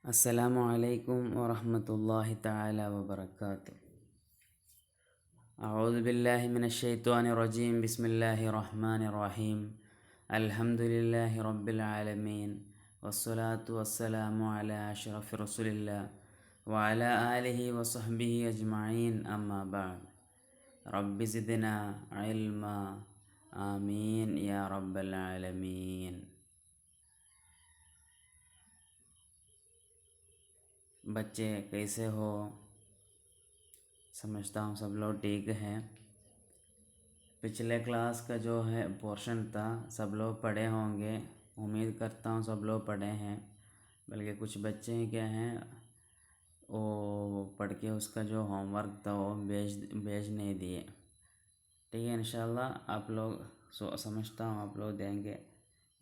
السلام علیکم ورحمۃ اللہ تعالی وبرکاتہ۔ اعوذ باللہ من الشیطان الرجیم، بسم اللہ الرحمن الرحیم۔ الحمد للہ رب العالمین، والصلاة والسلام علی اشرف رسول اللہ وعلی آلہ وصحبہ اجمعین، اما بعد۔ رب زدنا علما، آمین یا رب العالمین۔ بچے کیسے ہو؟ سمجھتا ہوں سب لوگ ٹھیک ہیں۔ پچھلے کلاس کا جو ہے پورشن تھا سب لوگ پڑھے ہوں گے، امید کرتا ہوں سب لوگ پڑھے ہیں، بلکہ کچھ بچے کیا ہیں وہ پڑھ کے اس کا جو ہوم ورک تھا وہ بھیج نہیں دیے۔ ٹھیک ہے، انشاءاللہ آپ لوگ سمجھتا ہوں آپ لوگ دیں گے،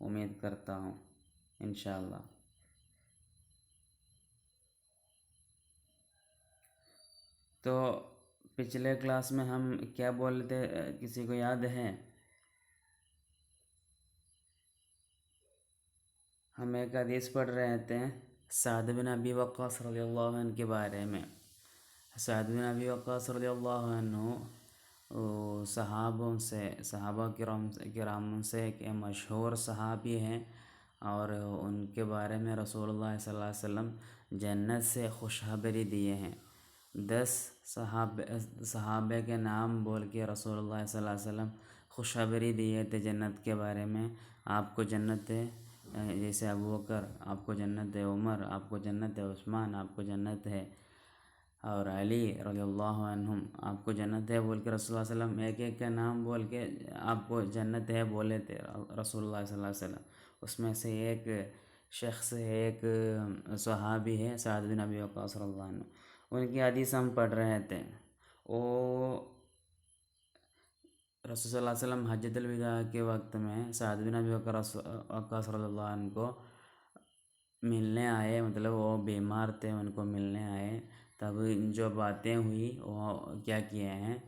امید کرتا ہوں انشاءاللہ۔ تو پچھلے کلاس میں ہم کیا بولے تھے، کسی کو یاد ہے؟ ہم ایک حدیث پڑھ رہے تھے سعد بن ابی وقاص رضی اللہ عنہ کے بارے میں۔ سعد بن ابی وقاص رضی اللہ عنہ صحابہ کرام سے ایک مشہور صحابی ہیں، اور ان کے بارے میں رسول اللہ صلی اللہ علیہ وسلم جنت سے خوشخبری دیے ہیں۔ 10 صحابہ کے نام بول کے رسول اللہ صلی اللہ علیہ وسلم خوشخبری دیے تھے جنت کے بارے میں۔ آپ کو جنت ہے، جیسے ابوبکر، آپ کو جنت ہے عمر، آپ کو جنت ہے عثمان، آپ کو جنت ہے اور علی رضی اللہ عنہم، آپ کو جنت ہے بول کے رسول اللہ صلی اللہ علیہ وسلم ایک ایک کا نام بول کے آپ کو جنت ہے بولے تھے رسول اللہ صلی اللہ علیہ وسلم۔ اس میں سے ایک شخص ہے، ایک صحابی ہے سعد بن ابی وقاص رضی اللہ عنہ، ان کی حدیث ہم پڑھ رہے تھے۔ وہ رسول صلی اللہ علیہ وسلم حجۃ الوداع کے وقت میں سعد بن ابی وقاص رضی اللہ عنہ کو ملنے آئے، مطلب وہ بیمار تھے، ان کو ملنے آئے، تب جو باتیں ہوئی وہ کیا کیے ہیں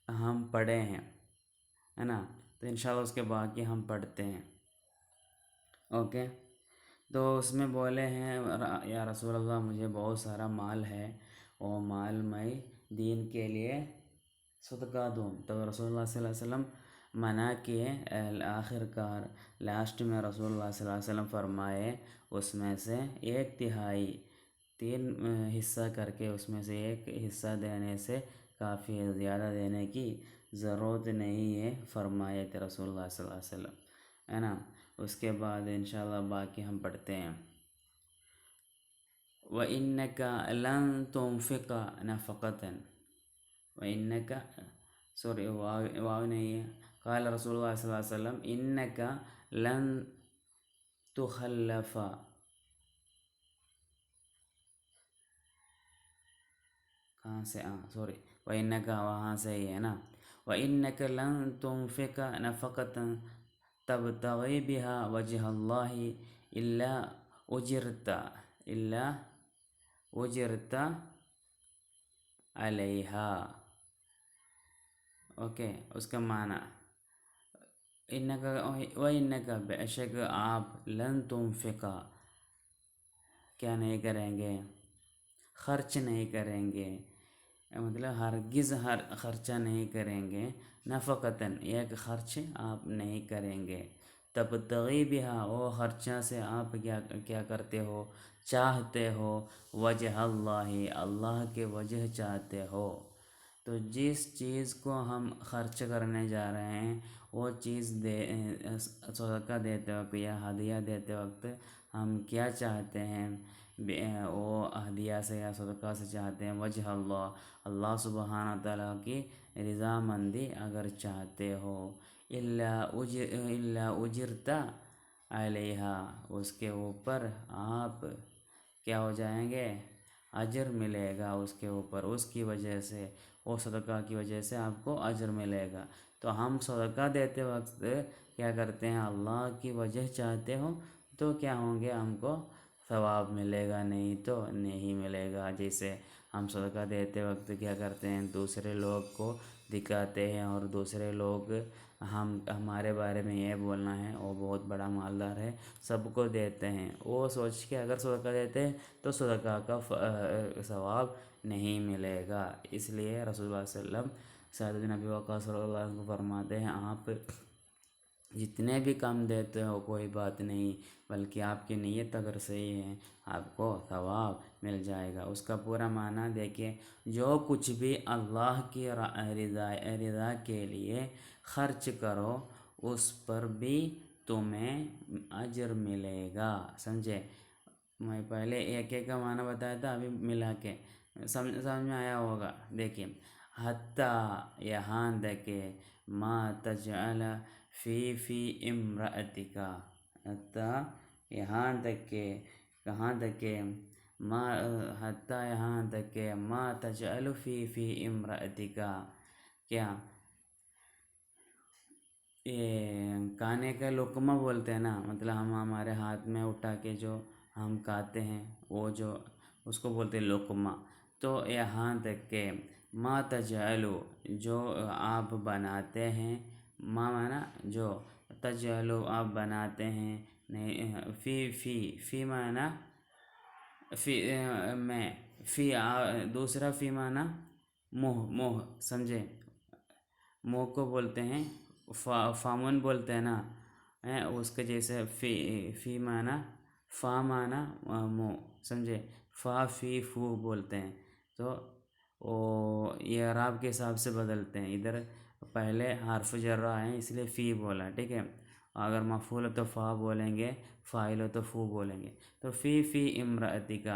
ہم پڑھے ہیں، ہے نا؟ تو انشاءاللہ اس کے باقی ہم پڑھتے ہیں، اوکے؟ تو اس میں بولے ہیں یا رسول اللہ مجھے بہت سارا مال ہے، وہ مال میں دین کے لیے صدقہ دوں، تو رسول اللہ صلی اللہ علیہ وسلم منع کیے۔ آخر کار لاسٹ میں رسول اللہ صلی اللہ علیہ وسلم فرمائے اس میں سے 1/3 3 حصہ کر کے اس میں سے ایک حصہ دینے سے کافی ہے، زیادہ دینے کی ضرورت نہیں ہے، فرمائے تھے رسول اللہ صلی اللہ علیہ وسلم، ہے نا؟ اس کے بعد انشاءاللہ باقی ہم پڑھتے ہیں۔ وَإِنَّكَ لَن تُنْفِقَ نَفَقَةً، وَإِنَّكَ سوری واو نہیں ہے، قال رسول اللہ صلی اللہ علیہ وسلم إِنَّكَ لَن تُخَلَّفَ، کہاں سے سوری وَإِنَّكَ وہاں سے ہی ہے نا، وَإِنَّكَ لَن تُنْفِقَ نَفَقَةً تَبْتَغِي بِهَا وَجْهَ اللَّهِ إِلَّا أُجِرْتَ عَلَيْهَا۔ اوکے، اس کا معنی وَإِنَّكَ بے شک آپ لن تنفقا کیا نہیں کریں گے، خرچ نہیں کریں گے، مطلب ہرگز خرچہ نہیں کریں گے، نفقتاً ایک خرچ آپ نہیں کریں گے، تبتغی بہا وہ خرچہ سے آپ کیا کرتے ہو، چاہتے ہو، وجہ اللہ اللہ کے وجہ چاہتے ہو۔ تو جس چیز کو ہم خرچ کرنے جا رہے ہیں وہ چیز صدقہ دیتے وقت یا ہدیہ دیتے وقت ہم کیا چاہتے ہیں، وہ ہدیہ سے یا صدقہ سے چاہتے ہیں وجہ اللہ سبحانہ تعالیٰ کی رضامندی اگر چاہتے ہو، الا اجرت علیہا اس کے اوپر آپ کیا ہو جائیں گے، اجر ملے گا اس کے اوپر، اس کی وجہ سے، وہ صدقہ کی وجہ سے آپ کو اجر ملے گا۔ تو ہم صدقہ دیتے وقت کیا کرتے ہیں، اللہ کی وجہ چاہتے ہو تو کیا ہوں گے، ہم کو ثواب ملے گا، نہیں تو نہیں ملے گا۔ جیسے ہم صدقہ دیتے وقت کیا کرتے ہیں، دوسرے لوگ کو دکھاتے ہیں اور دوسرے لوگ ہمارے بارے میں یہ بولنا ہے، وہ بہت بڑا مالدار ہے، سب کو دیتے ہیں، وہ سوچ کے اگر صدقہ دیتے تو صدقہ کا ثواب نہیں ملے گا۔ اس لیے رسول اللہ صلی اللہ علیہ وسلم سعد بن ابی وقاص رضی اللہ عنہ کو فرماتے ہیں، آپ جتنے بھی کم دیتے ہو کوئی بات نہیں، بلکہ آپ کی نیت اگر صحیح ہے آپ کو ثواب مل جائے گا۔ اس کا پورا معنی دیکھیں، جو کچھ بھی اللہ کی رضا کے لیے خرچ کرو اس پر بھی تمہیں اجر ملے گا، سمجھے؟ میں پہلے ایک ایک کا معنی بتایا تھا، ابھی ملا کے سمجھ میں آیا ہوگا۔ دیکھیں، حتیٰ یہاں تک کہ ما تجعل فی امرأتک، حتیٰ یہاں تک کہ، کہاں تک کہ حتیٰ یہاں تک کہ ما تجعل فی امرأتک، کیا یہ کھانے کا لقمہ بولتے ہیں نا، مطلب ہم ہمارے ہاتھ میں اٹھا کے جو ہم کھاتے ہیں وہ جو اس کو بولتے ہیں لقمہ۔ تو یہاں تک کہ ما تجعلو، جو آپ بناتے ہیں، ما مانا جو، تجعلو آپ بناتے ہیں، نہیں فی مانا فی میں، فی دوسرا فی مانا منہ، سمجھے؟ منہ کو بولتے ہیں فامن بولتے ہیں نا، اس کے جیسے فی مانا، فا مانا منہ، سمجھے؟ فا فی فو بولتے ہیں، تو یہ اعراب کے حساب سے بدلتے ہیں، ادھر پہلے حرف جر ہیں اس لیے فی بولا، ٹھیک ہے؟ اگر مفعول ہو تو فا بولیں گے، فاعل ہو تو فو بولیں گے۔ تو فی امرأتک،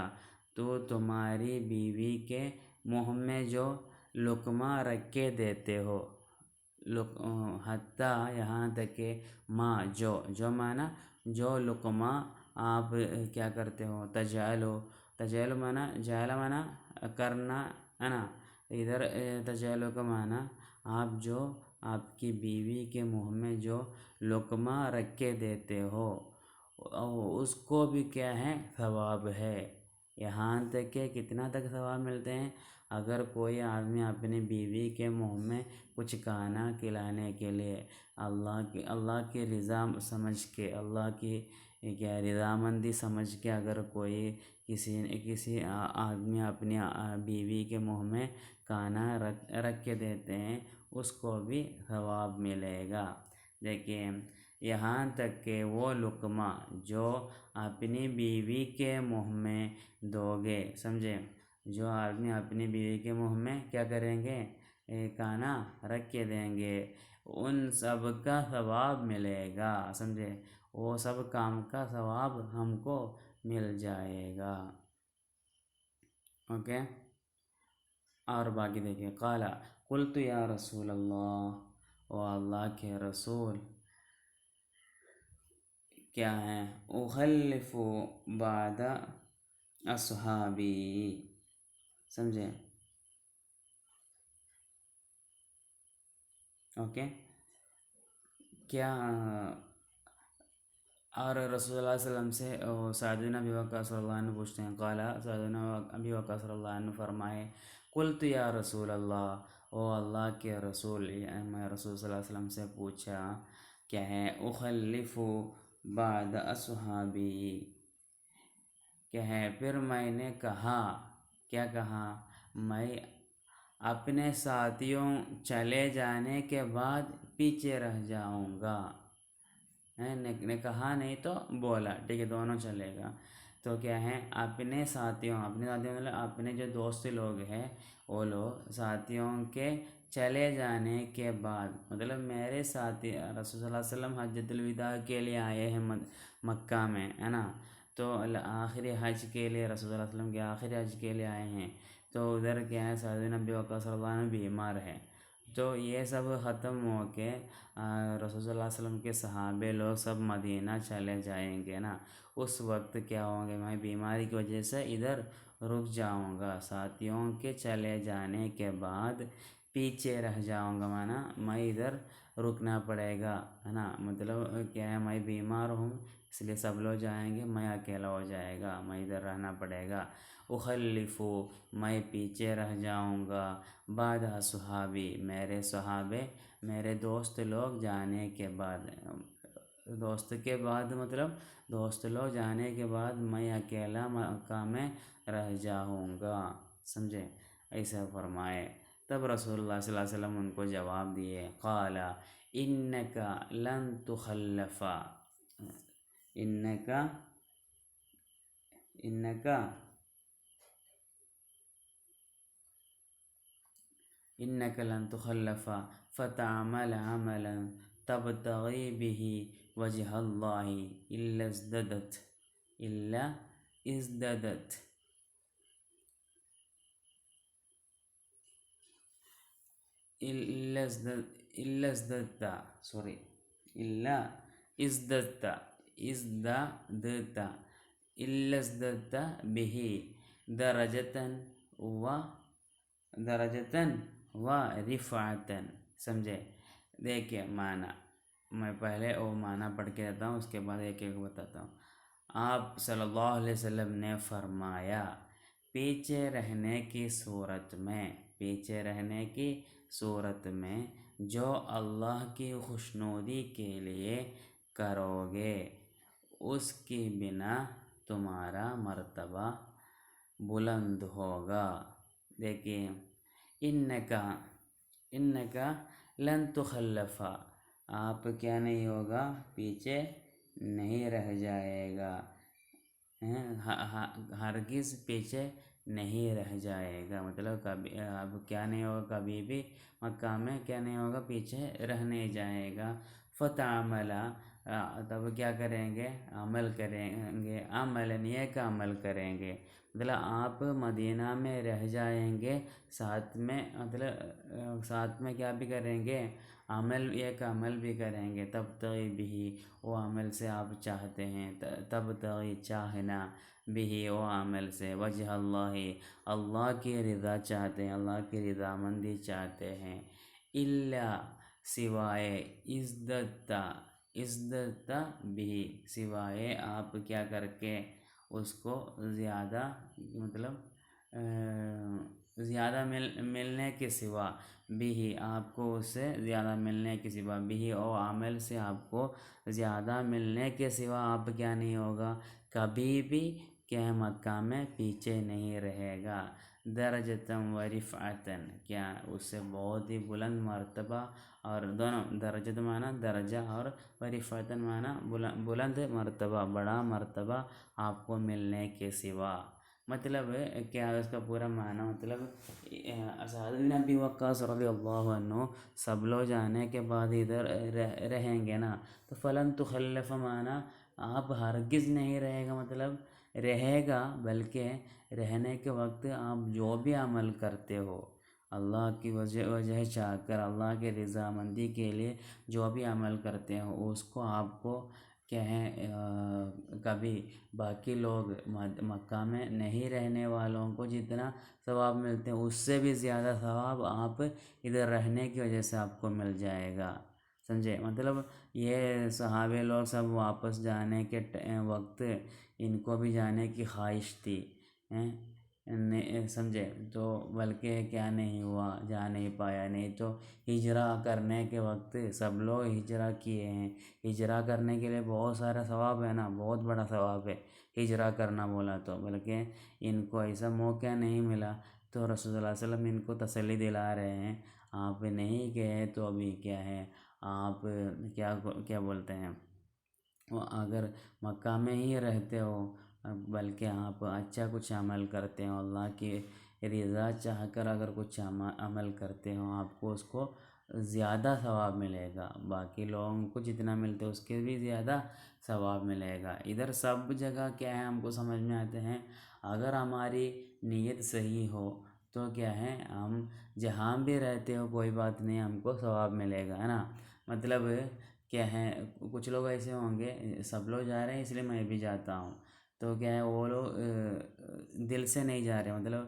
تو تمہاری بیوی کے منہ میں جو لقمہ رکھ کے دیتے ہو، حتیٰ یہاں تک کہ ماں جو مانا جو لقمہ آپ کیا کرتے ہو، تجعلو مانا، جعل مانا کرنا ہے نا، ادھر تجعلو کا مانا آپ جو آپ کی بیوی کے منہ میں جو لقمہ رکھ کے دیتے ہو اس کو بھی کیا ہے، ثواب ہے۔ یہاں تک کہ کتنا تک ثواب ملتے ہیں، اگر کوئی آدمی اپنی بیوی کے منہ میں کچھ کھانا کھلانے کے لیے اللہ کی رضا سمجھ کے، اللہ کی کیا رضامندی سمجھ کے اگر کوئی کسی آدمی اپنی بیوی کے منہ میں کھانا رکھ کے دیتے ہیں اس کو بھی ثواب ملے گا۔ دیکھیں، یہاں تک کہ وہ لقمہ جو اپنی بیوی کے منہ میں دو گے، سمجھے؟ جو آدمی اپنی بیوی کے منہ میں کیا کریں گے، کھانا رکھ کے دیں گے، ان سب کا ثواب ملے گا، سمجھے؟ وہ سب کام کا ثواب ہم کو مل جائے گا، اوکے؟ اور باقی دیکھیں، قال قلت یا رسول اللہ، او اللہ کے رسول، کیا ہے، اخلف بعد اصحابی، سمجھے؟ اوکے، کیا، اور رسول اللہ صلی اللہ علیہ وسلم سے سعد بن ابی وقاص رضی اللہ عنہ پوچھتے ہیں، قال سعد بن ابی وقاص رضی اللہ عنہ فرمائے، قلت یا رسول اللہ، او اللہ کے رسول، میں رسول صلی اللہ علیہ وسلم سے پوچھا کیا ہے، اخلف بعد اصحابی، کیا ہے، پھر میں نے کہا، کیا کہا، میں اپنے ساتھیوں چلے جانے کے بعد پیچھے رہ جاؤں گا، نے کہا نہیں تو بولا، ٹھیک ہے، دونوں چلے گا۔ تو کیا ہے، اپنے ساتھیوں مطلب اپنے جو دوست لوگ ہیں وہ لوگ ساتھیوں کے چلے جانے کے بعد، مطلب میرے ساتھی رسول صلی اللہ علیہ وسلم حجۃ الوداع کے لیے آئے ہیں مکہ میں، ہے نا، تو آخری حج کے لیے، رسول اللہ علیہ وسلم کے آخری حج کے لیے آئے ہیں، تو ادھر کیا ہے، سعد بن ابی وقاص رضی اللہ عنہ بیمار ہے، تو یہ سب ختم ہو کے رسول صلی اللہ علیہ وسلم کے صحابہ لوگ سب مدینہ چلے جائیں گے نا، اس وقت کیا ہوں گے، میں بیماری کی وجہ سے ادھر رک جاؤں گا، ساتھیوں کے چلے جانے کے بعد پیچھے رہ جاؤں گا، مانا میں ادھر رکنا پڑے گا، ہے نا، مطلب کیا ہے، میں بیمار ہوں، اس لیے سب لوگ جائیں گے، میں اکیلا ہو جائے گا، میں ادھر رہنا پڑے گا۔ اخلفو، میں پیچھے رہ جاؤں گا، بعد صحابی، میرے صحابے، میرے دوست لوگ جانے کے بعد، دوست کے بعد مطلب دوست لوگ جانے کے بعد میں اکیلا مکہ میں رہ جاؤں گا، سمجھے؟ ایسا فرمائے۔ تب رسول اللہ صلی اللہ علیہ وسلم ان کو جواب دیے، قال انک لن تخلف، انک انک انک لن تخلف فتعمل عملا تبتغی به وجہ اللہ الا ازددت الا ازددت سوری الا ازددت ازددت الا ازددت به درجتاً و رفعتاً، سمجھے؟ دیکھیے معنی، میں پہلے وہ معنی پڑھ کے دیتا ہوں، اس کے بعد ایک ایک بتاتا ہوں۔ آپ صلی اللہ علیہ وسلم نے فرمایا، پیچھے رہنے کی صورت میں جو اللہ کی خوشنودی کے لیے کرو گے، اس کی بنا تمہارا مرتبہ بلند ہوگا۔ دیکھیے، انکا لن تخلف، آپ کیا نہیں ہوگا، پیچھے نہیں رہ جائے گا، ہرگز پیچھے نہیں رہ جائے گا، مطلب کبھی اب کیا نہیں ہوگا، کبھی بھی مکہ میں کیا نہیں ہوگا، پیچھے رہ نہیں جائے گا۔ فتعمل، تب کیا کریں گے، عمل کریں گے، نیک عمل کریں گے، مطلب آپ مدینہ میں رہ جائیں گے، ساتھ میں کیا بھی کریں گے، ایک عمل بھی کریں گے، تبتغی بھی، وہ عمل سے آپ چاہتے ہیں، تبتغی چاہنا، بھی وہ عمل سے، وجہ اللہ کی رضا چاہتے ہیں، اللہ کی رضامندی چاہتے ہیں، الا، سوائے، ازددت بھی، سوائے آپ کیا کر کے اس کو زیادہ، مطلب زیادہ ملنے کے سوا، بھی آپ کو اس سے زیادہ ملنے کے سوا، بھی او عمل سے آپ کو زیادہ ملنے کے سوا آپ کیا نہیں ہوگا، کبھی بھی کیا مکہ میں پیچھے نہیں رہے گا۔ درجتاً و رفعتاً، کیا اس سے بہت ہی بلند مرتبہ، اور دونوں درجت معنی درجہ، اور رفعتاً معنی بلند مرتبہ، بڑا مرتبہ آپ کو ملنے کے سوا، مطلب کیا اس کا پورا معنی، مطلب سعد بن ابی وقاص رضی اللہ عنہ سب لوگ جانے کے بعد ادھر رہیں گے نا، تو فلن تخلف معنی آپ ہرگز نہیں رہے گا، مطلب رہے گا، بلکہ رہنے کے وقت آپ جو بھی عمل کرتے ہو، اللہ کی وجہ چاہ کر، اللہ کی رضامندی کے لیے جو بھی عمل کرتے ہو، اس کو آپ کو کیا ہے، کبھی باقی لوگ مکہ میں نہیں رہنے والوں کو جتنا ثواب ملتے ہیں، اس سے بھی زیادہ ثواب آپ ادھر رہنے کی وجہ سے آپ کو مل جائے گا، سمجھے؟ مطلب یہ صحابہ لوگ سب واپس جانے کے وقت ان کو بھی جانے کی خواہش تھی، سمجھے؟ تو بلکہ کیا نہیں ہوا، جا نہیں پایا، نہیں تو ہجرہ کرنے کے وقت سب لوگ ہجرہ کیے ہیں، ہجرہ کرنے کے لیے بہت سارا ثواب ہے نا، بہت بڑا ثواب ہے ہجرہ کرنا بولا تو، بلکہ ان کو ایسا موقع نہیں ملا، تو رسول اللہ علیہ وسلم ان کو تسلی دلا رہے ہیں، آپ نہیں گئے تو ابھی کیا ہے، آپ کیا بولتے ہیں، اگر مکہ میں ہی رہتے ہو، بلکہ آپ اچھا کچھ عمل کرتے ہو، اللہ کی رضا چاہ کر اگر کچھ عمل کرتے ہو، آپ کو اس کو زیادہ ثواب ملے گا، باقی لوگوں کو جتنا ملتے اس کے بھی زیادہ ثواب ملے گا۔ ادھر سب جگہ کیا ہے، ہم کو سمجھ میں آتے ہیں، اگر ہماری نیت صحیح ہو تو کیا ہے، ہم جہاں بھی رہتے ہو کوئی بات نہیں، ہم کو ثواب ملے گا، ہے نا؟ مطلب کیا ہے، کچھ لوگ ایسے ہوں گے، سب لوگ جا رہے ہیں اس لیے میں بھی جاتا ہوں، تو کیا ہے، وہ لوگ دل سے نہیں جا رہے، مطلب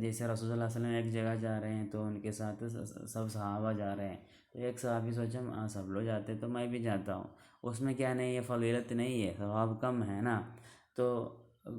جیسے رسول اللہ صلی اللہ علیہ وسلم ایک جگہ جا رہے ہیں تو ان کے ساتھ سب صحابہ جا رہے ہیں، تو ایک صحابی سوچا سب لوگ جاتے تو میں بھی جاتا ہوں، اس میں کیا نہیں ہے، فضیلت نہیں ہے، ثواب کم ہے نا. تو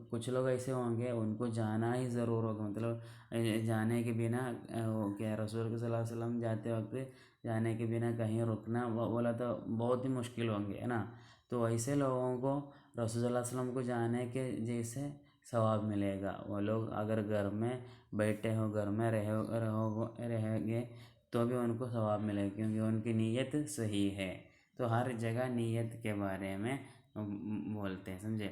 کچھ لوگ ایسے ہوں گے ان کو جانا ہی ضرور ہوگا، مطلب جانے کے بنا وہ کیا رسول کے صلی اللہ علیہ وسلم جاتے وقت جانے کے بنا کہیں رکنا بولا تو بہت ہی مشکل ہوں گے، ہے نا. تو ایسے لوگوں کو رسول صلی اللہ علیہ وسلم کو جانے کے جیسے ثواب ملے گا. وہ لوگ اگر گھر میں بیٹھے ہو، گھر میں رہیں گے تو بھی ان کو ثواب ملے گا، کیونکہ ان کی نیت صحیح ہے. تو ہر جگہ نیت کے بارے میں بولتے ہیں، سمجھے.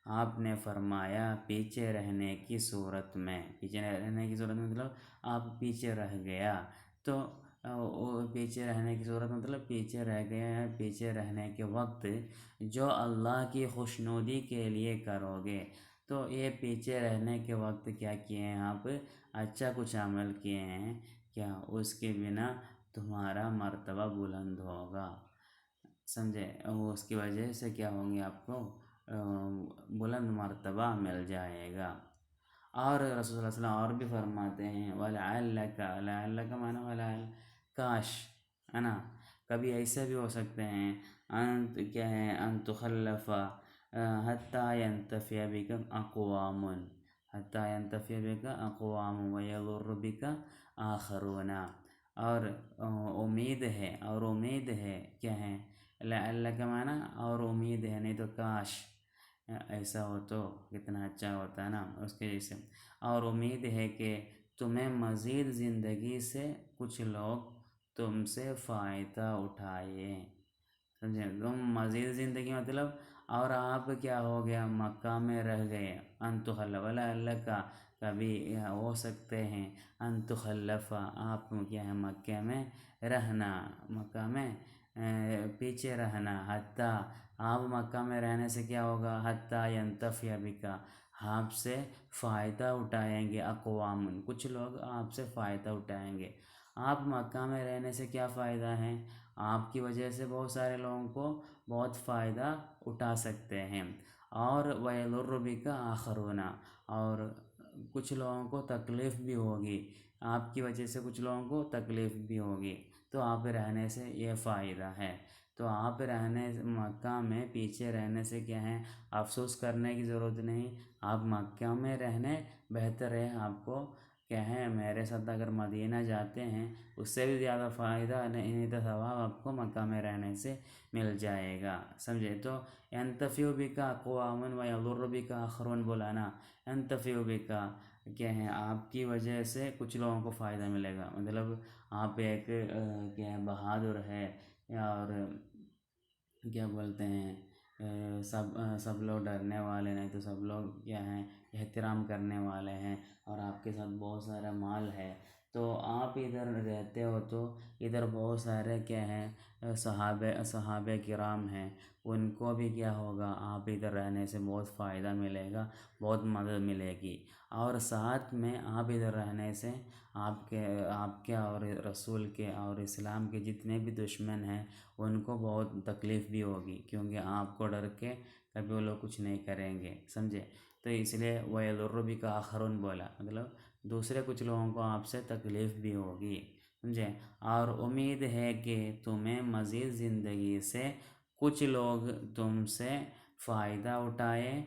آپ نے فرمایا پیچھے رہنے کی صورت میں، پیچھے رہنے کی صورت میں مطلب آپ پیچھے رہ گیا تو پیچھے رہنے کی صورت مطلب پیچھے رہ گیا ہے، پیچھے رہنے کے وقت جو اللہ کی خوشنودی کے لیے کرو گے. تو یہ پیچھے رہنے کے وقت کیا کیے ہیں آپ؟ اچھا کچھ عمل کیے ہیں کیا، اس کے بنا تمہارا مرتبہ بلند ہوگا، سمجھے. اس کی وجہ سے کیا ہوں گے، آپ کو بلند مرتبہ مل جائے گا. اور رسول صلی اللہ علیہ وسلم اور بھی فرماتے ہیں وَلَعَلَّكَ، لَعَلَّكَ معنی وَلَعَلَّ کاش، ہے نا. کبھی ایسے بھی ہو سکتے ہیں کیا ہے ان تخلف حتیٰ ينتفع بك اقوام، حتیٰ ينتفع بك اقوام ويضر بك آخرون. اور امید ہے کیا ہے، اللہ کا معنی اور امید ہے، نہیں تو کاش ایسا ہو تو کتنا اچھا ہوتا ہے نا، اس کے جیسے. اور امید ہے کہ تمہیں مزید زندگی سے کچھ لوگ تم سے فائدہ اٹھائیں، سمجھے. تم مزید زندگی مطلب اور آپ کیا ہو گیا، مکہ میں رہ گئے. انتخلف اللہ کا کبھی ہو سکتے ہیں، انتخلف آپ کیا ہے مکہ میں رہنا، مکہ میں پیچھے رہنا. حتیٰ آپ مکہ میں رہنے سے کیا ہوگا، حتیٰ ينتفع بک آپ سے فائدہ اٹھائیں گے اقوام، کچھ لوگ آپ سے فائدہ اٹھائیں گے. آپ مکہ میں رہنے سے کیا فائدہ ہے، آپ کی وجہ سے بہت سارے لوگوں کو بہت فائدہ اٹھا سکتے ہیں. اور وَيَضُرُّ بِكَ آخَرُونَ، اور کچھ لوگوں کو تکلیف بھی ہوگی، آپ کی وجہ سے کچھ لوگوں کو تکلیف بھی ہوگی. تو آپ رہنے سے یہ فائدہ ہے. تو آپ مکہ میں پیچھے رہنے سے کیا ہے، افسوس کرنے کی ضرورت نہیں. آپ مکہ میں رہنے بہتر ہے آپ کو کیا ہے، میرے ساتھ اگر مدینہ جاتے ہیں اس سے بھی زیادہ فائدہ نہیں تو ثواب آپ کو مکہ میں رہنے سے مل جائے گا، سمجھے. تو ينتفع بك اقوام ويضر بك آخرون بولا نا، ينتفع بك کیا ہے آپ کی وجہ سے کچھ لوگوں کو فائدہ ملے گا. مطلب آپ ایک کیا ہے بہادر ہے، اور کیا بولتے ہیں سب لوگ ڈرنے والے، نہیں تو سب لوگ کیا ہیں احترام کرنے والے ہیں، اور آپ کے ساتھ بہت سارا مال ہے. تو آپ ادھر رہتے ہو تو ادھر بہت سارے کیا ہیں صحابہ کرام ہیں، ان کو بھی کیا ہوگا، آپ ادھر رہنے سے بہت فائدہ ملے گا، بہت مدد ملے گی. اور ساتھ میں آپ ادھر رہنے سے آپ کے اور رسول کے اور اسلام کے جتنے بھی دشمن ہیں ان کو بہت تکلیف بھی ہوگی، کیونکہ آپ کو ڈر کے کبھی وہ لوگ کچھ نہیں کریں گے، سمجھے. تو اس لیے وَيَضُرُّ بِكَ آخَرُونَ بولا، مطلب دوسرے کچھ لوگوں کو آپ سے تکلیف بھی ہوگی، سمجھے. اور امید ہے کہ تمہیں مزید زندگی سے کچھ لوگ تم سے فائدہ اٹھائیں،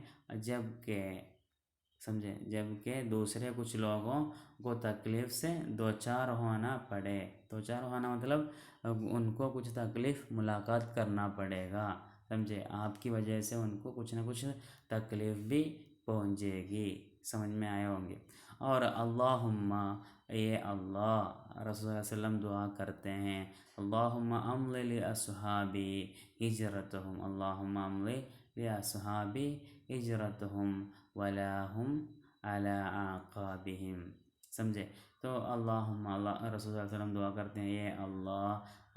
جبکہ دوسرے کچھ لوگوں کو تکلیف سے دوچار ہونا پڑے. دوچار ہونا مطلب ان کو کچھ تکلیف ملاقات کرنا پڑے گا، سمجھے. آپ کی وجہ سے ان کو کچھ نہ کچھ تکلیف بھی پہنچے گی، سمجھ میں آئے ہوں گے. اور اللہم، اے اللہ، رسول صلی اللہ علیہ وسلم دعا کرتے ہیں اللہم امضِ لِأَصْحَابِي ہجرتہم، اللہم امضِ لِأَصْحَابِی ہجرتہم وَلَا هُمْ عَلَىٰ أَعْقَابِهِمْ، سمجھے. تو اللہم، اللہ رسول صلی اللہ علیہ وسلم دعا کرتے ہیں یہ اللہ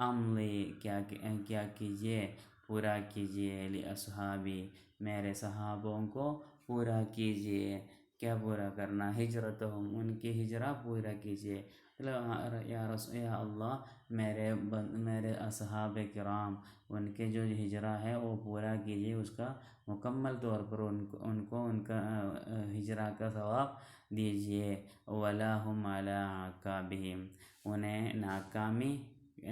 امضِ کیا کیجئے، پورا کیجئے، لِأَصْحَابِی میرے صحابوں کو پورا کیجئے. کیا پورا کرنا، ہجرتہم ان کی ہجرہ پورا کیجئے. یا اللہ میرے اصحاب کرام ان کے جو ہجرہ ہے وہ پورا کیجئے، اس کا مکمل طور پر ان کو ان کا ہجرہ کا ثواب دیجئے. وَلَا هُمْ عَلَىٰ أَعْقَابِهِمْ انہیں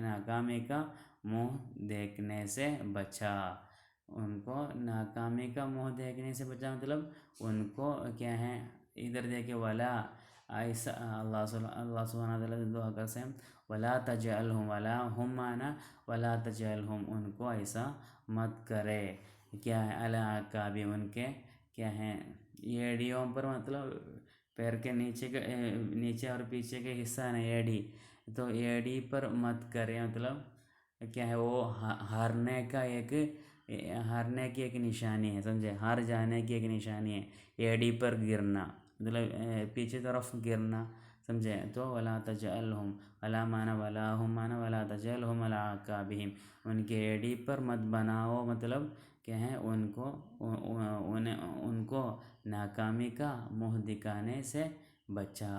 ناکامی کا منہ دیکھنے سے بچا، ان کو ناکامی کا منہ دیکھنے سے بچا، مطلب ان کو کیا ہے، ادھر دیکھے ولا ایسا اللہ سبحانہ تعالیٰ سے دعا کرتے ہیں، ولا تجعلہم، ولا ہم مانا ولا تجعلہم، ان کو ایسا مت کرے، کیا ہے، علی اعقابہم، ان کے کیا ہیں ایڑیوں پر، مطلب پیر کے نیچے کے نیچے اور پیچھے کے حصہ نا ایڑی، تو ایڑی پر مت کرے، مطلب کیا ہے وہ ہارنے کی ایک نشانی ہے، سمجھے، ہار جانے کی ایک نشانی ہے ایڑی پر گرنا، مطلب پیچھے طرف گرنا، سمجھے، تو ولا تجعلہم، ولا مانا ولا ہم مانا ولا تجعلہم علی اعقابہم، ان کے ایڑی پر مت بناؤ، مطلب کیا ہے ان کو ناکامی کا منہ دکھانے سے بچا،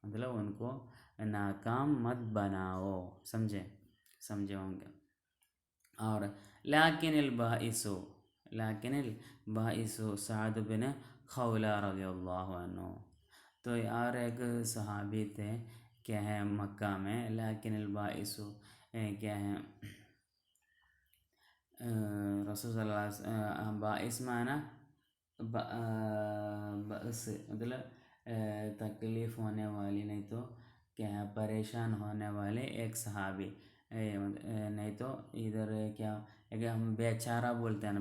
مطلب ان کو ناکام مت بناؤ، سمجھے ہوں گے۔ اور لیکن البائس سعد بن خولہ رضی اللہ عنہ، تو اور ایک صحابی تھے کیا ہے مکہ میں، لیکن البائس کیا ہے رسول صلی اللہ علیہ وسلم، باعث معنی بأس، مطلب تکلیف ہونے والی، نہیں تو کیا ہے پریشان ہونے والے ایک صحابی، نہیں تو ادھر کیا ایک ہم بیچارہ بولتے ہیں نا،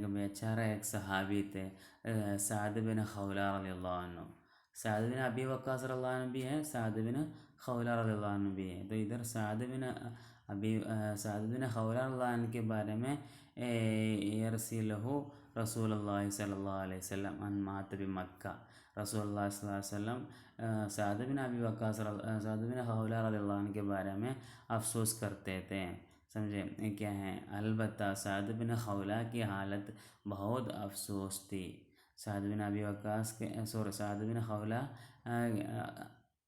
بیچارہ ایک صحابی تھے، سعد بن خولہ رضی اللہ عنہ، سعد بن ابی وقاص رضی اللہ عنہ بھی ہے، سعد بن خولہ رضی اللہ عنہ بھی ہے، تو ادھر سعد بن خولہ رضی اللہ عنہ کے بارے میں یرسلہ رسول اللہ صلی اللہ علیہ وسلم ان مات بمکہ، رسول اللہ صلی اللہ علیہ وسلم سعد بن ابی وقاص سعد بن خولہ رضی اللہ عنہ کے بارے میں افسوس کرتے تھے، سمجھے، کیا ہے، البتہ سعد بن خولہ کی حالت بہت افسوس تھی، سعد بن ابی وقاص کے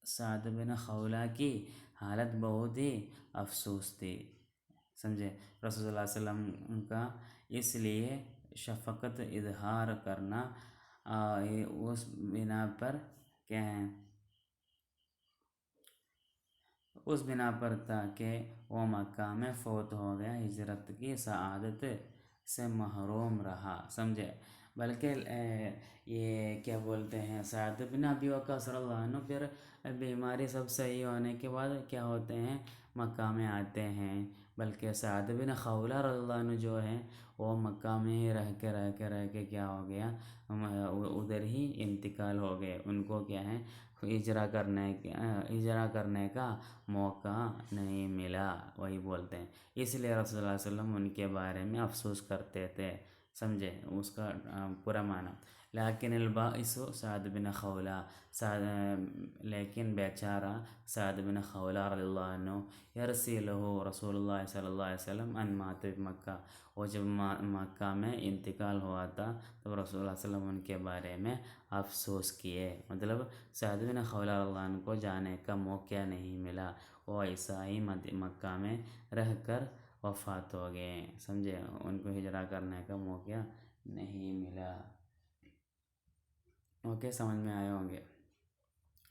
سعد بن خولہ کی حالت بہت ہی افسوس تھی، سمجھے، رسول اللہ صلی اللہ علیہ وسلم کا اس لیے شفقت اظہار کرنا اس بنا پر کیا ہے، اس بنا پر تھا کہ وہ مکہ میں فوت ہو گیا، ہجرت کی سعادت سے محروم رہا، سمجھے، بلکہ یہ کیا بولتے ہیں، سعد بن ابی وقاص رضی اللہ عنہ پھر بیماری سب صحیح ہونے کے بعد کیا ہوتے ہیں، مکہ میں آتے ہیں، بلکہ سعد بن خولہ رضی اللہ عنہ جو ہے وہ مکہ میں ہی رہ کے کیا ہو گیا، ادھر ہی انتقال ہو گئے، ان کو کیا ہے ہجرہ کرنے کا موقع نہیں ملا، وہی بولتے ہیں، اس لیے رسول اللہ صلی اللہ علیہ وسلم ان کے بارے میں افسوس کرتے تھے، سمجھے، اس کا پورا معنی، لیکن البائس سعد بن خولہ، لیکن بیچارہ سعد بن خولہ رضی اللہ عنہ، یرسلہ رسول اللہ صلی اللہ علیہ وسلم ان مات بمکہ، وہ جب مکہ میں انتقال ہوا تھا تو رسول اللہ صلی اللہ علیہ وسلم ان کے بارے میں افسوس کیے، مطلب سعد بن خولہ رضی اللہ عنہ کو جانے کا موقع نہیں ملا، وہ ایسا ہی مکہ میں رہ کر وفات ہو گئے، سمجھے، ان کو ہجرہ کرنے کا موقع نہیں ملا، اوکے، سمجھ میں آئے ہوں گے۔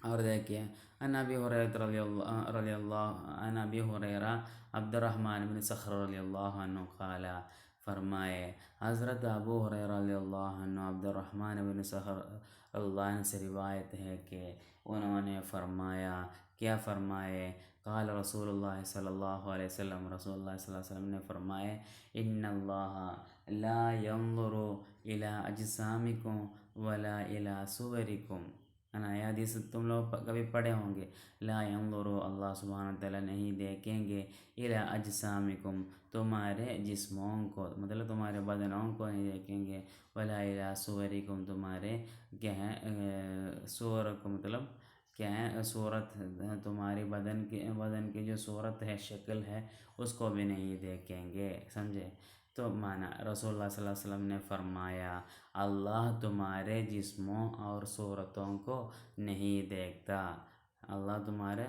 اور دیکھیے، عن ابی ہریرہ عبد الرحمن بن صخر رضی اللہ عنہ قال، فرمائے، حضرت ابو ہریرہ رضی اللہ عنہ عبد الرحمن بن صخر رضی اللہ عنہ سے روایت ہے کہ انہوں نے فرمایا، کیا فرمائے، قال رسول اللہ صلی اللہ علیہ وسلم، رسول اللہ صلی اللہ علیہ وسلم نے فرمائے، ان اللہ لا ينظر الى اجسامکم ولا الى صورکم، یہ حدیث تم لوگ کبھی پڑھے ہوں گے، لا ينظر، اللہ سبحانہ تعالیٰ نہیں دیکھیں گے، الى اجسامکم، تمہارے جسموں کو، مطلب تمہارے بدنوں کو نہیں دیکھیں گے، ولا الى صورکم، تمہارے کیا ہے صور کو، مطلب کیا ہے صورت، تمہاری بدن کی جو صورت ہے، شکل ہے، اس کو بھی نہیں دیکھیں گے، سمجھے، تو معنی، رسول اللہ صلی اللہ علیہ وسلم نے فرمایا، اللہ تمہارے جسموں اور صورتوں کو نہیں دیکھتا، اللہ تمہارے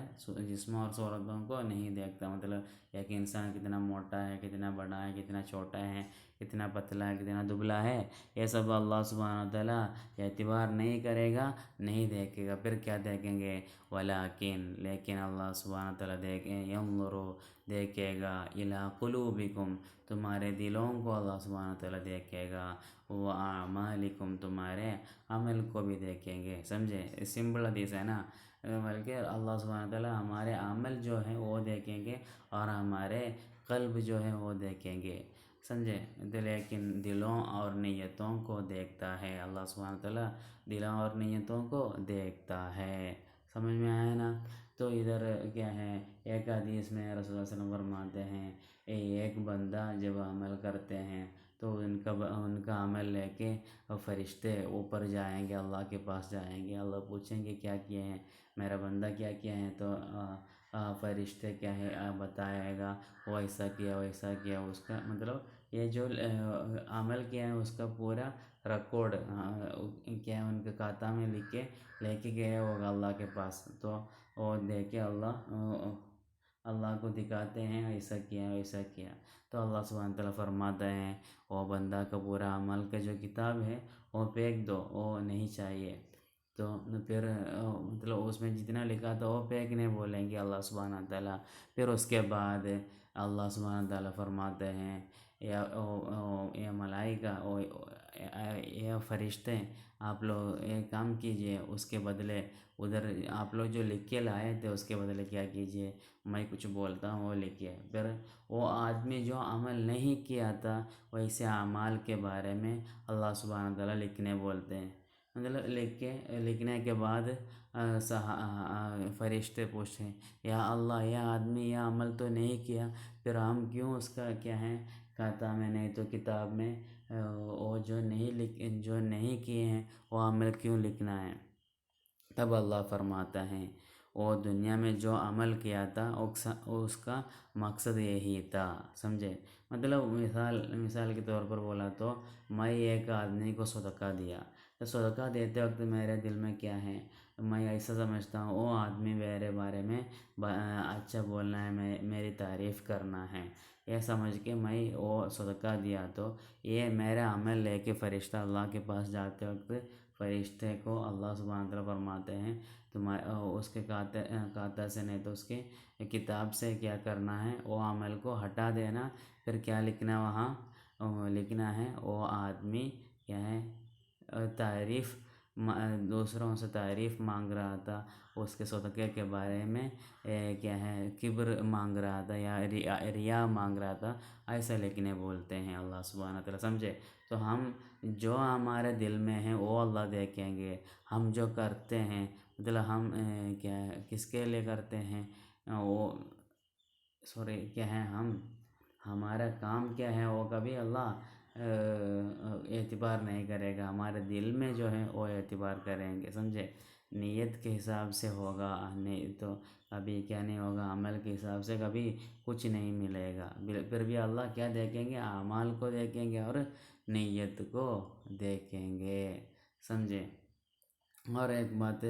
جسموں اور صورتوں کو نہیں دیکھتا، مطلب ایک انسان کتنا موٹا ہے، کتنا بڑا ہے، کتنا چھوٹا ہے، اتنا پتلا ہے کتنا دبلا ہے، یہ سب اللہ سبحانہ وتعالیٰ اعتبار نہیں کرے گا، نہیں دیکھے گا۔ پھر کیا دیکھیں گے؟ لیکن اللہ سبحانہ وتعالیٰ ینظروا دیکھے گا الی قلوبکم تمہارے دلوں کو اللہ سبحانہ وتعالیٰ دیکھے گا، واعمالکم تمہارے عمل کو بھی دیکھیں گے۔ سمجھے؟ سمپل حدیث ہے نا، بلکہ اللہ سبحانہ وتعالیٰ ہمارے عمل جو ہے وہ دیکھیں گے اور ہمارے قلب جو ہے وہ دیکھیں گے۔ سمجھے؟ لیکن دلوں اور نیتوں کو دیکھتا ہے اللہ سبحانہ وتعالیٰ، دلوں اور نیتوں کو دیکھتا ہے۔ سمجھ میں آیا نا؟ تو ادھر کیا ہے، ایک حدیث میں رسول اللہ صلی اللہ علیہ وسلم فرماتے ہیں ایک بندہ جب عمل کرتے ہیں تو ان کا عمل لے کے فرشتے اوپر جائیں گے، اللہ کے پاس جائیں گے، اللہ پوچھیں گے کیا کیے ہیں میرا بندہ، کیا کیا ہے؟ تو فرشتے کیا ہے بتائے گا، ویسا کیا ویسا کیا، اس کا مطلب یہ جو عمل کیا ہے اس کا پورا ریکارڈ کیا ہے ان کے کھاتہ میں لکھ کے لے کے گئے ہوگا اللہ کے پاس۔ تو وہ دیکھ کے اللہ کو دکھاتے ہیں ایسا کیا ویسا کیا، تو اللہ سبحانہ تعالیٰ فرماتا ہے وہ بندہ کا پورا عمل کا جو کتاب ہے وہ پھینک دو، وہ نہیں چاہیے۔ تو پھر مطلب اس میں جتنا لکھا تھا وہ پھینکنے بولیں گے اللہ سبحانہ تعالیٰ۔ پھر اس کے بعد اللہ سبحانہ تعالیٰ فرماتے ہیں یا ملائکہ یا فرشتے، آپ لوگ ایک کام کیجئے، اس کے بدلے ادھر آپ لوگ جو لکھ کے لائے تھے اس کے بدلے کیا کیجئے، میں کچھ بولتا ہوں وہ لکھیے۔ پھر وہ آدمی جو عمل نہیں کیا تھا ویسے اعمال کے بارے میں اللہ سبحانہ تعالیٰ لکھنے بولتے ہیں، مطلب لکھنے کے بعد فرشتے پوچھتے ہیں یا اللہ یہ آدمی یہ عمل تو نہیں کیا، پھر ہم کیوں اس کا کیا ہے کھاتہ میں نہیں تو کتاب میں وہ جو نہیں کیے ہیں وہ عمل کیوں لکھنا ہے؟ تب اللہ فرماتا ہے وہ دنیا میں جو عمل کیا تھا اس کا مقصد یہی تھا۔ سمجھے؟ مطلب مثال کے طور پر بولا تو میں ایک آدمی کو صدقہ دیا، تو صدقہ دیتے وقت میرے دل میں کیا ہے، میں ایسا سمجھتا ہوں وہ آدمی میرے بارے میں اچھا بولنا ہے، میری تعریف کرنا ہے، یہ سمجھ کے میں وہ صدقہ دیا، تو یہ میرا عمل لے کے فرشتہ اللہ کے پاس جاتے وقت فرشتے کو اللہ سبحانہ تعالیٰ فرماتے ہیں اس کے کھاتہ سے نہیں تو اس کے کتاب سے کیا کرنا ہے، وہ عمل کو ہٹا دینا، پھر کیا لکھنا وہاں لکھنا ہے وہ آدمی کیا ہے دوسروں سے تعریف مانگ رہا تھا، اس کے صدقے کے بارے میں کیا ہے کبر مانگ رہا تھا یا ریا مانگ رہا تھا، ایسا لکھنے بولتے ہیں اللہ سبحانہ تعالیٰ۔ سمجھے؟ تو ہم جو ہمارے دل میں ہیں وہ اللہ دیکھیں گے، ہم جو کرتے ہیں مطلب ہم کیا ہے کس کے لیے کرتے ہیں وہ کیا ہے ہمارا کام کیا ہے وہ کبھی اللہ اعتبار نہیں کرے گا، ہمارے دل میں جو ہے وہ اعتبار کریں گے۔ سمجھے؟ نیت کے حساب سے ہوگا، نہیں تو کبھی کیا نہیں ہوگا، عمل کے حساب سے کبھی کچھ نہیں ملے گا۔ پھر بھی اللہ کیا دیکھیں گے؟ اعمال کو دیکھیں گے اور نیت کو دیکھیں گے۔ سمجھے؟ اور ایک بات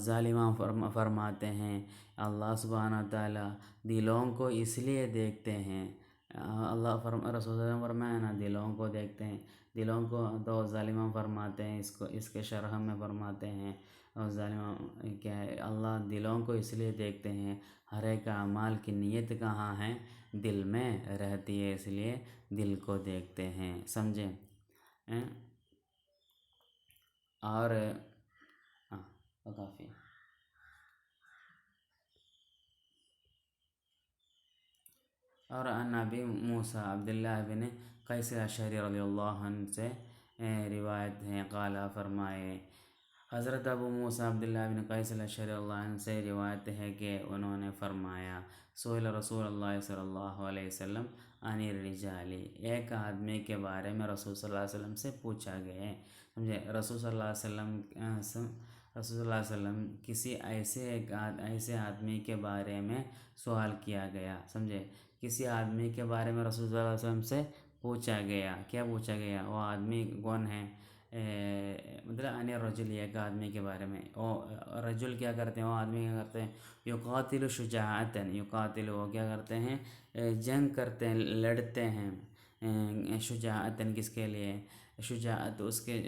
ظالمان فرماتے ہیں اللہ سبحانہ تعالیٰ دلوں کو اس لیے دیکھتے ہیں، رسول اللہ صلی اللہ علیہ وسلم فرمایا نا دلوں کو دیکھتے ہیں، دلوں کو تو ظالمان فرماتے ہیں اس کے شرح میں فرماتے ہیں ظالمان کیا ہے اللہ دلوں کو اس لیے دیکھتے ہیں، ہر ایک اعمال کی نیت کہاں ہے؟ دل میں رہتی ہے، اس لیے دل کو دیکھتے ہیں۔ سمجھے؟ اور کافی اور عن ابی موسیٰ عبداللہ بن قیس اشعری رضی اللہ عنہ سے روایت ہے، قال فرمائے حضرت ابو موسیٰ عبداللہ بن قیس اشعری اللہ عنہ سے روایت ہے کہ انہوں نے فرمایا سئل رسول اللہ صلی اللہ علیہ وسلم عن الرجال، ایک آدمی کے بارے میں رسول صلی اللہ علیہ وسلم سے پوچھا گیا ہے۔ سمجھے؟ رسول صلی اللہ علیہ وسلم کسی ایسے آدمی کے بارے میں سوال کیا گیا۔ سمجھے؟ کسی آدمی کے بارے میں رسول صلی اللہ علیہ وسلم سے پوچھا گیا، کیا پوچھا گیا؟ وہ آدمی کون ہے؟ مطلب عن الرجل، ایک آدمی کے بارے میں، وہ رجل کیا کرتے ہیں، وہ آدمی کیا کرتے ہیں، یقاتل شجاعتاً، یقاتل وہ کیا کرتے ہیں جنگ کرتے ہیں، لڑتے ہیں، شجاعتن کس کے لیے، شجاعت اس کے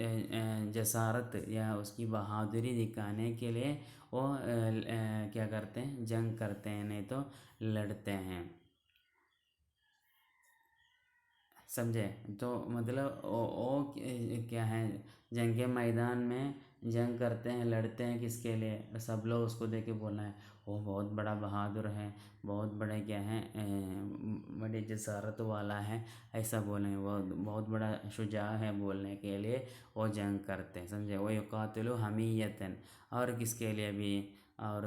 جسارت یا اس کی بہادری دکھانے کے لیے وہ کیا کرتے ہیں، جنگ کرتے ہیں، نہیں تو لڑتے ہیں، سمجھے؟ تو مطلب وہ کیا ہے، جنگ میدان میں جنگ کرتے ہیں، لڑتے ہیں کس کے لیے، سب لوگ اس کو دیکھ کے بولنا ہے وہ بہت بڑا بہادر ہے، بہت بڑے کیا ہے، بڑی جسارت والا ہے، ایسا بولیں، وہ بہت بڑا شجاع ہے بولنے کے لیے وہ جنگ کرتے ہیں، سمجھے؟ وہ یقاتل حمیتاً، اور کس کے لیے بھی، اور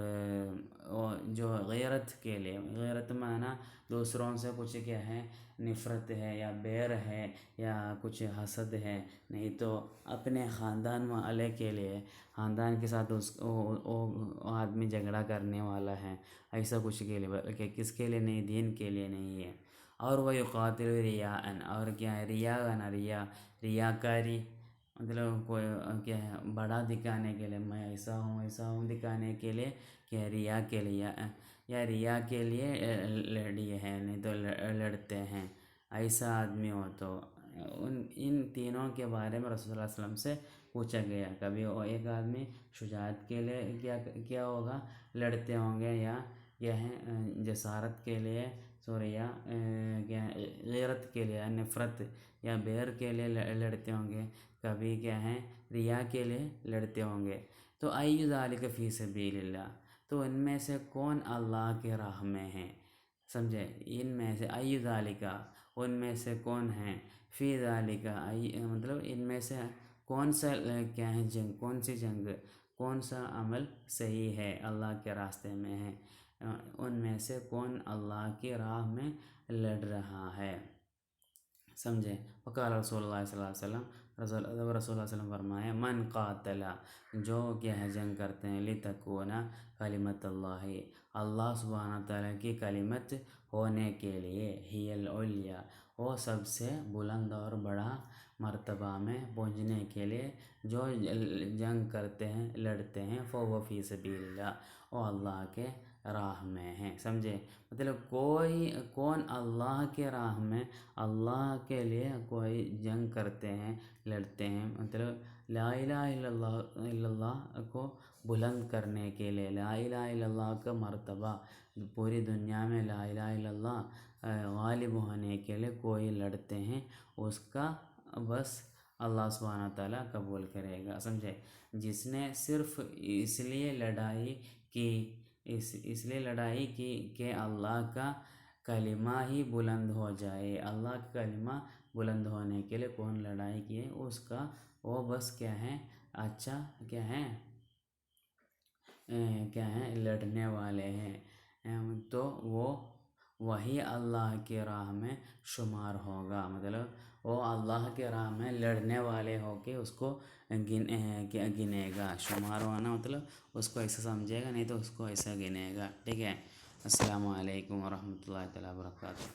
وہ جو غیرت کے لیے، غیرت معنی دوسروں سے کچھ کیا ہے، نفرت ہے یا بیر ہے یا کچھ حسد ہے، نہیں تو اپنے خاندان والے کے لیے، خاندان کے ساتھ وہ آدمی جھگڑا کرنے والا ہے، ایسا کچھ کے لیے، بلکہ کس کے لیے نہیں، دین کے لیے نہیں ہے۔ اور وہ یقاتل ریاءً، اور کیا ہے، ریاکاری، مطلب کوئی کیا ہے، بڑا دکھانے کے لیے، میں ایسا ہوں دکھانے کے لیے، کہ ریا کے لیے، یا ریا کے لیے لڑی ہے، نہیں تو لڑتے ہیں، ایسا آدمی ہو تو ان تینوں کے بارے میں رسول اللہ صلی اللہ علیہ وسلم سے پوچھا گیا، کبھی وہ ایک آدمی شجاعت کے لیے کیا ہوگا، لڑتے ہوں گے، یا کیا ہے، جسارت کے لیے، یا کیا ہے، غیرت کے لیے، نفرت یا بیر کے لیے لڑتے ہوں گے، کبھی کیا ہے، ریا کے لیے لڑتے ہوں گے۔ تو ای ذالک فی سبیل اللہ، تو ان میں سے کون اللہ کے راہ میں ہے، سمجھے؟ ان میں سے ای ذالک، ان میں سے کون ہیں، فی ذالک، مطلب ان میں سے کون سا کیا ہے جنگ، کون سی جنگ، کون سا عمل صحیح ہے، اللہ کے راستے میں ہے، ان میں سے کون اللہ کی راہ میں لڑ رہا ہے، سمجھے؟ وقال رسول اللہ صلی اللہ علیہ وسلم، رسول اللہ صلی اللہ علیہ وسلم فرمایا، من قاتل، جو کیا ہے، جنگ کرتے ہیں، لتکون کلمت اللہ، اللہ سبحانہ تعالیٰ کی کلمت ہونے کے لیے، ہی العلیٰ، وہ سب سے بلند اور بڑا مرتبہ میں پہنچنے کے لیے جو جنگ کرتے ہیں، لڑتے ہیں، فهو فی سبیل اللہ، وہ اللہ کے راہ میں ہیں، سمجھے؟ مطلب کون اللہ کے راہ میں، اللہ کے لیے کوئی جنگ کرتے ہیں، لڑتے ہیں، مطلب لا الہ الا اللہ کو بلند کرنے کے لیے، لا الہ الا اللہ کا مرتبہ پوری دنیا میں لا الہ الا اللہ غالب ہونے کے لیے کوئی لڑتے ہیں، اس کا بس اللہ سبحانہ تعالیٰ قبول کرے گا، سمجھے؟ جس نے صرف اس لیے لڑائی کی، اس لیے لڑائی کی کہ اللہ کا کلمہ ہی بلند ہو جائے، اللہ کا کلمہ بلند ہونے کے لیے کون لڑائی کی ہے، اس کا وہ بس کیا ہے، اچھا کیا ہے، لڑنے والے ہیں، تو وہی اللہ کی راہ میں شمار ہوگا، مطلب وہ اللہ کے راہ میں لڑنے والے ہو کے اس کو گنے گا، شمار ہونا مطلب اس کو ایسا سمجھے گا، نہیں تو اس کو ایسا گنے گا، ٹھیک ہے؟ السلام علیکم ورحمۃ اللہ تعالیٰ وبرکاتہ۔